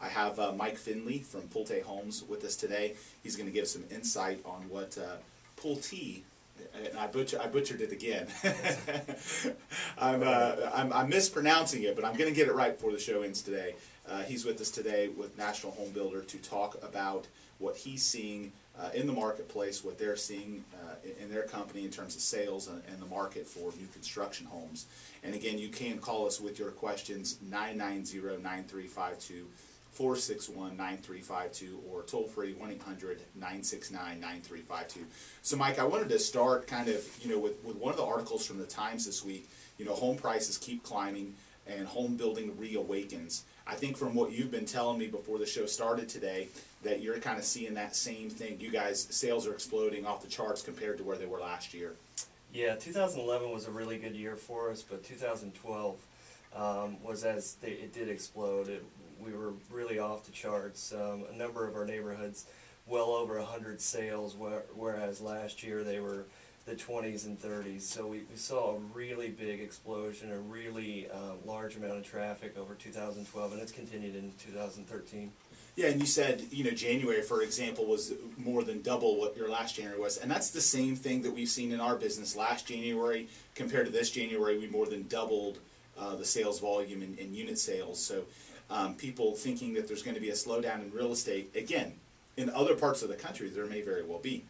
I have Mike Finley from Pulte Homes with us today. He's going to give some insight on what Pulte, and I butchered it again. I'm mispronouncing it, but I'm going to get it right before the show ends today. He's with us today with National Home Builder to talk about what he's seeing in the marketplace, what they're seeing in their company in terms of sales and the market for new construction homes. And again, you can call us with your questions, 990-9352, 461-9352, or toll free 1-800-969-9352. So Mike, I wanted to start kind of, with one of the articles from the Times this week. Home prices keep climbing and home building reawakens. I think from what you've been telling me before the show started today, that you're kind of seeing that same thing. You guys, sales are exploding off the charts compared to where they were last year. Yeah, 2011 was a really good year for us, but 2012 was it did explode. We were really off the charts. A number of our neighborhoods, well over 100 sales, whereas last year they were the 20s and 30s. So we saw a really big explosion, a really large amount of traffic over 2012, and it's continued into 2013. Yeah, and you said, January, for example, was more than double what your last January was. And that's the same thing that we've seen in our business. Last January compared to this January, we more than doubled the sales volume in unit sales. So people thinking that there's going to be a slowdown in real estate, again, in other parts of the country, there may very well be.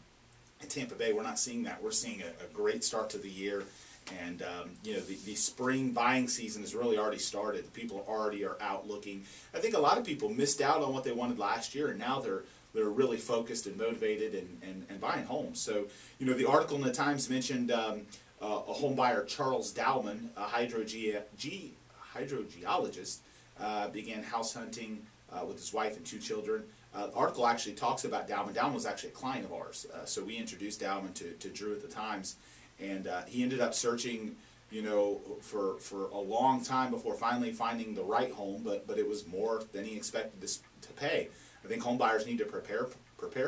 In Tampa Bay, we're not seeing that. We're seeing a great start to the year. And, the spring buying season has really already started. People already are out looking. I think a lot of people missed out on what they wanted last year, and now they're really focused and motivated and buying homes. So, the article in the Times mentioned a home buyer, Charles Dowman, a hydrogeologist, began house hunting with his wife and 2 children. The article actually talks about Dowman. Dowman was actually a client of ours, so we introduced Dowman to Drew at the Times. And he ended up searching, for a long time before finally finding the right home, but it was more than he expected to pay. I think home buyers need to prepare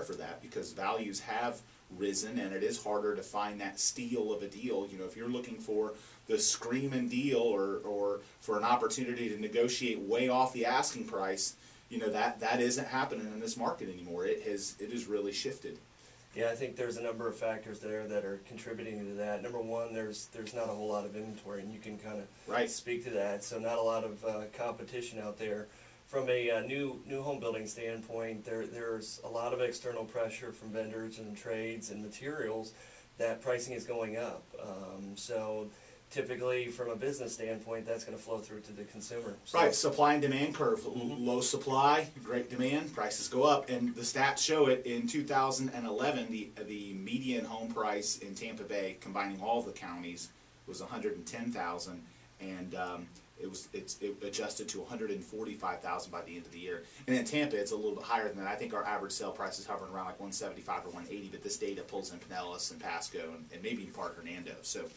for that, because values have risen, and it is harder to find that steal of a deal. If you're looking for the screaming deal or for an opportunity to negotiate way off the asking price, that isn't happening in this market anymore. It has really shifted. Yeah, I think there's a number of factors there that are contributing to that. Number one, there's not a whole lot of inventory, and you can kind of speak to that. So not a lot of competition out there. From a new home building standpoint, there's a lot of external pressure from vendors and trades and materials that pricing is going up. So typically, from a business standpoint, that's going to flow through to the consumer. So, right, supply and demand curve. Low supply, great demand, prices go up. And the stats show it. In 2011, the median home price in Tampa Bay, combining all the counties, was $110,000, and it adjusted to $145,000 by the end of the year. And in Tampa, it's a little bit higher than that. I think our average sale price is hovering around like $175 or $180, but this data pulls in Pinellas and Pasco and maybe in part Hernando. So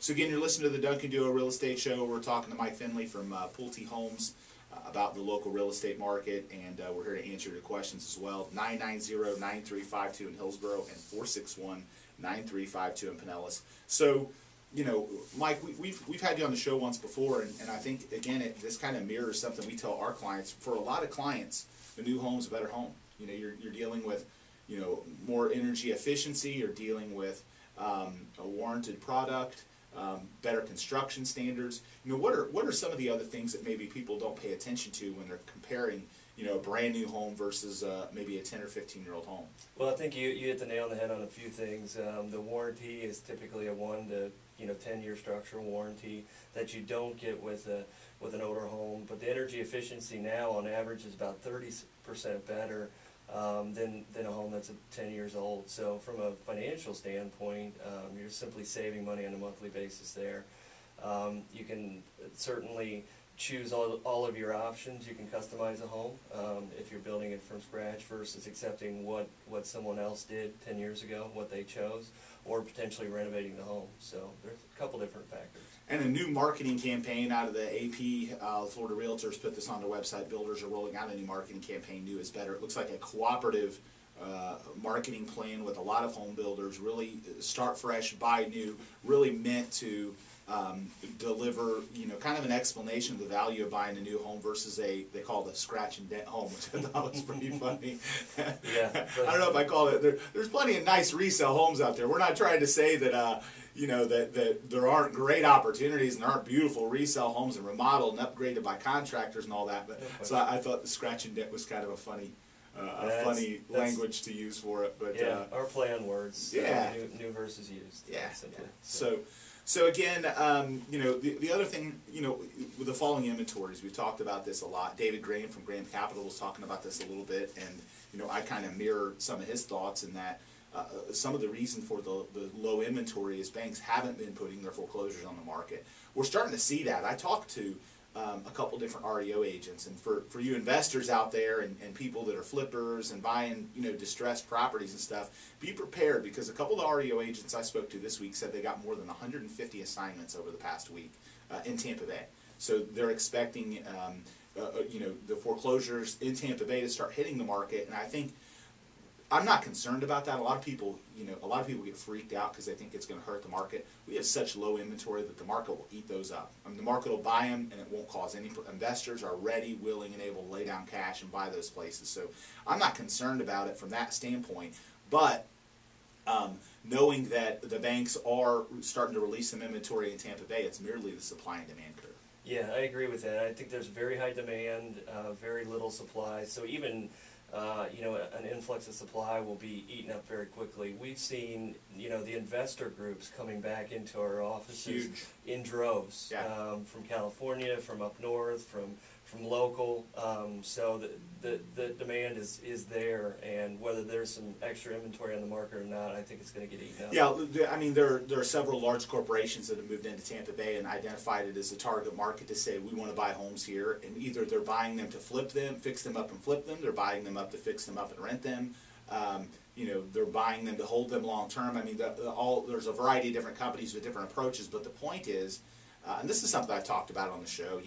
again, you're listening to the Duncan Duo Real Estate Show. We're talking to Mike Finley from Pulte Homes about the local real estate market, and we're here to answer your questions as well. 990-9352 in Hillsborough and 461-9352 in Pinellas. So, Mike, we've had you on the show once before, and I think, again, this kind of mirrors something we tell our clients. For a lot of clients, the new home's a better home. You're dealing with, more energy efficiency. You're dealing with a warranted product, better construction standards. What are some of the other things that maybe people don't pay attention to when they're comparing, a brand new home versus maybe a 10 or 15-year-old home? Well, I think you hit the nail on the head on a few things. The warranty is typically a 1 to 10-year structural warranty that you don't get with an older home. But the energy efficiency now, on average, is about 30% better than a home that's 10 years old. So from a financial standpoint, you're simply saving money on a monthly basis there. You can certainly choose all of your options. You can customize a home if you're building it from scratch versus accepting what someone else did 10 years ago, what they chose, or potentially renovating the home. So there's a couple different factors. And a new marketing campaign out of the AP, Florida Realtors put this on their website. Builders are rolling out a new marketing campaign, New is Better. It looks like a cooperative marketing plan with a lot of home builders, really start fresh, buy new, really meant to deliver, kind of an explanation of the value of buying a new home versus they call it a scratch and dent home, which I thought was pretty funny. Yeah. I don't know if I call it, there's plenty of nice resale homes out there. We're not trying to say that, that there aren't great opportunities and there aren't beautiful resale homes and remodeled and upgraded by contractors and all that, but so I thought the scratch and dent was kind of a funny language to use for it, but yeah, our play on words. Yeah, new versus used. Yeah, simply. Yeah. So again, the other thing, with the falling inventories, we've talked about this a lot. David Graham from Graham Capital was talking about this a little bit, and I kind of mirror some of his thoughts in that some of the reason for the low inventory is banks haven't been putting their foreclosures on the market. We're starting to see that. I talked to a couple different REO agents, and for you investors out there and people that are flippers and buying distressed properties and stuff, be prepared, because a couple of the REO agents I spoke to this week said they got more than 150 assignments over the past week in Tampa Bay. So they're expecting the foreclosures in Tampa Bay to start hitting the market, and I think I'm not concerned about that. A lot of people get freaked out because they think it's going to hurt the market. We have such low inventory that the market will eat those up. I mean, the market will buy them, and it won't cause any. Investors are ready, willing, and able to lay down cash and buy those places. So I'm not concerned about it from that standpoint. But knowing that the banks are starting to release some inventory in Tampa Bay, it's merely the supply and demand curve. Yeah, I agree with that. I think there's very high demand, very little supply. So even an influx of supply will be eaten up very quickly. We've seen, the investor groups coming back into our offices in droves, Yeah. From California, from up north, from local. So the demand is there, and whether there's some extra inventory on the market or not, I think it's going to get eaten up. Yeah, I mean, there are several large corporations that have moved into Tampa Bay and identified it as a target market to say we want to buy homes here, and either they're buying them to flip them, fix them up and flip them, they're buying them up to fix them up and rent them. They're buying them to hold them long term. I mean, there's a variety of different companies with different approaches, but the point is, and this is something I've talked about on the show,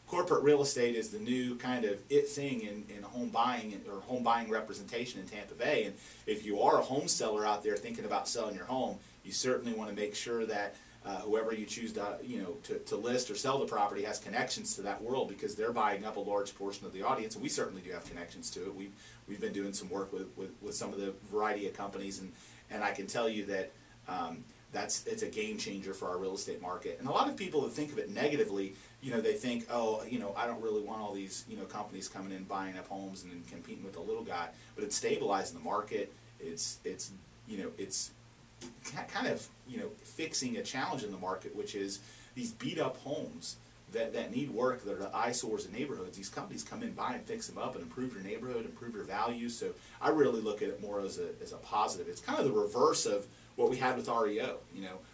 corporate real estate is the new kind of it thing in home buying or home buying representation in Tampa Bay. And if you are a home seller out there thinking about selling your home, you certainly want to make sure that whoever you choose to list or sell the property has connections to that world, because they're buying up a large portion of the audience, and we certainly do have connections to it. We've been doing some work with some of the variety of companies, and I can tell you that it's a game changer for our real estate market. And a lot of people that think of it negatively, they think, I don't really want all these companies coming in buying up homes and competing with the little guy. But it's stabilizing the market. It's kind of fixing a challenge in the market, which is these beat up homes that need work, that are the eyesores in neighborhoods. These companies come in, buy and fix them up and improve your neighborhood, improve your value. So I really look at it more as a positive. It's kind of the reverse of what we had with REO,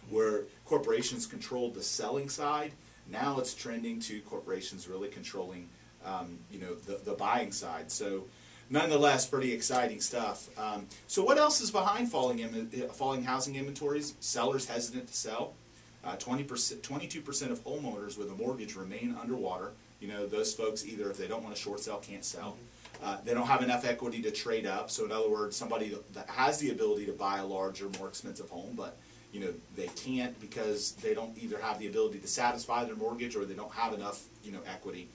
where corporations controlled the selling side. Now it's trending to corporations really controlling, the buying side. So nonetheless, pretty exciting stuff. So what else is behind falling housing inventories? Sellers hesitant to sell. 22% of homeowners with a mortgage remain underwater. Those folks, either if they don't want to short sell, can't sell. They don't have enough equity to trade up. So in other words, somebody that has the ability to buy a larger, more expensive home, but they can't because they don't either have the ability to satisfy their mortgage or they don't have enough equity.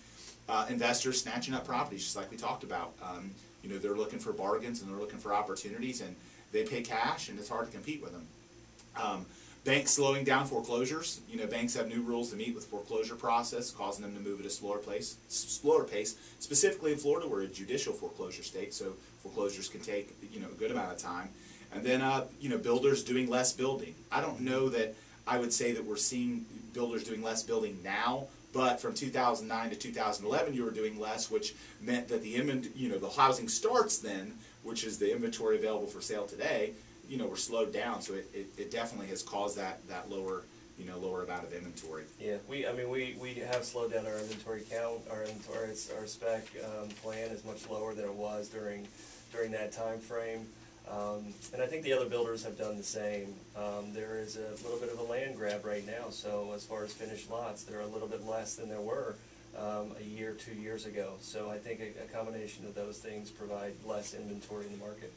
Investors snatching up properties, just like we talked about. They're looking for bargains and they're looking for opportunities, and they pay cash, and it's hard to compete with them. Banks slowing down foreclosures. Banks have new rules to meet with the foreclosure process, causing them to move at a slower pace. Specifically in Florida, we're a judicial foreclosure state, so foreclosures can take a good amount of time. And then builders doing less building. I don't know that I would say that we're seeing builders doing less building now, but from 2009 to 2011, you were doing less, which meant that the housing starts then, which is the inventory available for sale today, were slowed down. So it definitely has caused that lower amount of inventory. Yeah, we have slowed down our inventory count. Our spec plan is much lower than it was during that time frame. And I think the other builders have done the same. There is a little bit of a land grab right now, so as far as finished lots, they're a little bit less than there were a year, 2 years ago. So I think a combination of those things provide less inventory in the market.